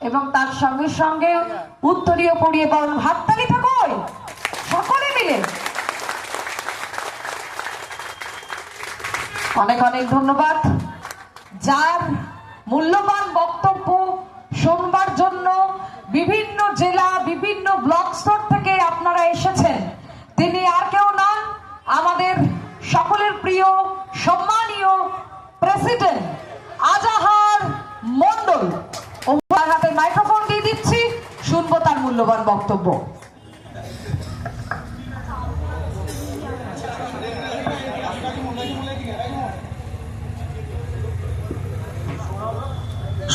এবং তার সঙ্গে সঙ্গে উত্তরীয় পড়িয়ে বল হাততালি থাকোই সকলে মিলে। অনেক অনেক ধন্যবাদ। যার মূল্যবান বক্তব্য শুনবার জন্য বিভিন্ন জেলা বিভিন্ন ব্লক স্তর থেকে আপনারা এসেছেন, তিনি আর কেউ নন, আমাদের সকলের প্রিয় সম্মানীয় প্রেসিডেন্ট আজাহার মন্ডল। ওনার হাতে মাইক্রোফোন দিয়ে দিচ্ছি, শুনবো তার মূল্যবান বক্তব্য।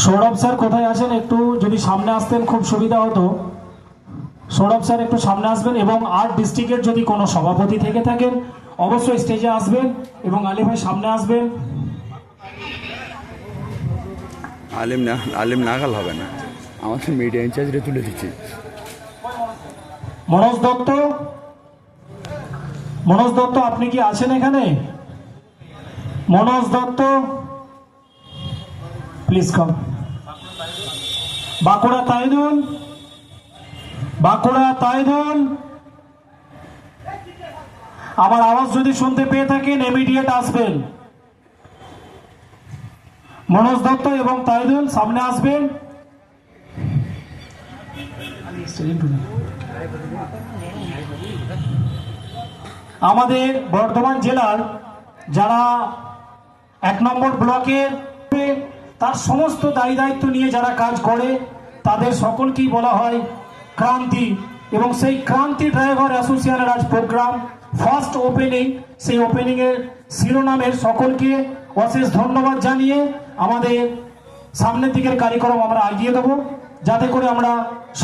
সৌরভ স্যার কোথায় আছেন? একটু যদি সামনে আসতেন খুব সুবিধা হতো। সৌরভ স্যার একটু সামনে আসবেন, এবং 8 ডিস্ট্রিক্টের যদি কোনো সভাপতি থেকে থাকেন অবশ্যই স্টেজে আসবেন, এবং আলী ভাই সামনে আসবেন। আলিম নাগাল হবে না, আমাকে মিডিয়া ইনচার্জরে তুলে দিচ্ছি। মনোজ দত্ত, মনোজ দত্ত আপনি কি আছেন এখানে? Manoj Dutta please come. বাঁকুড়া তাইদুল, বাঁকুড়া তাইদুল, আমার আওয়াজ যদি শুনতে পেয়ে থাকেন ইমিডিয়েট আসবেন। মনোজ দত্ত এবং তাইদুল সামনে আসবেন। আমাদের বর্ধমান জেলার যারা 1 নম্বর ব্লকের তার সমস্ত দায়ী দায়িত্ব নিয়ে যারা কাজ করে তাদের সকলকেই বলা হয় ক্রান্তি, এবং সেই ক্রান্তি ড্রাইভার অ্যাসোসিয়েশনের আজ প্রোগ্রাম ফার্স্ট ওপেনিং। সেই ওপেনিং এর শিরোনামের সকলকে অশেষ ধন্যবাদ জানিয়ে আমাদের সামনের দিকের কার্যক্রম আমরা এগিয়ে দেবো, যাতে করে আমরা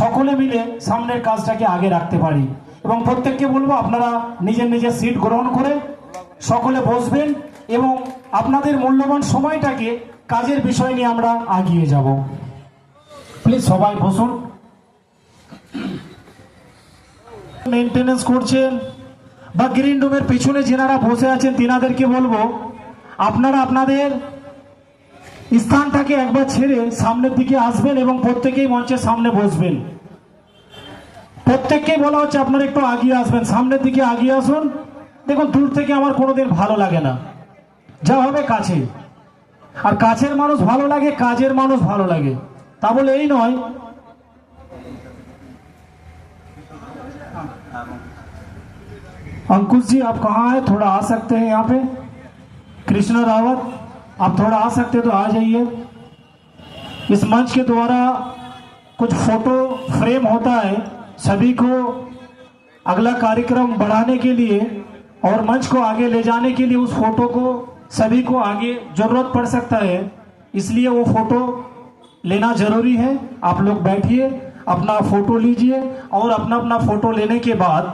সকলে মিলে সামনের কাজটাকে আগে রাখতে পারি। এবং প্রত্যেককে বলবো আপনারা নিজের নিজের সিট গ্রহণ করে সকলে বসবেন, এবং আপনাদের মূল্যবান সময়টাকে কাজের বিষয় নিয়ে আমরা এগিয়ে যাব। প্লিজ সবাই বসুন। মেইনটেনেন্স করছেন বা গ্রিন রুমের পিছনে যেনারা বসে আছেন তিনাদেরকে বলবো আপনারা আপনাদের স্থানটাকে একবার ছেড়ে সামনের দিকে আসবেন এবং প্রত্যেকেই মঞ্চের সামনে বসবেন। প্রত্যেককেই বলা হচ্ছে আপনারা একটু আগিয়ে আসবেন, সামনের দিকে আগিয়ে আসুন। দেখুন, দূর থেকে আমার কোনোদিন ভালো লাগে না, যা হবে কাছে। আর কাছের মানুষ ভালো লাগে, কাজের মানুষ ভালো লাগে, তা বলে এই নয়। अंकुश जी आप कहाँ हैं? थोड़ा आ सकते हैं यहाँ पे। कृष्णा रावत आप थोड़ा आ सकते तो आ जाइए। इस मंच के द्वारा कुछ फोटो फ्रेम होता है, सभी को अगला कार्यक्रम बढ़ाने के लिए और मंच को आगे ले जाने के लिए उस फोटो को सभी को आगे जरूरत पड़ सकता है, इसलिए वो फोटो लेना जरूरी है। आप लोग बैठिए, अपना फोटो लीजिए, और अपना अपना फोटो लेने के बाद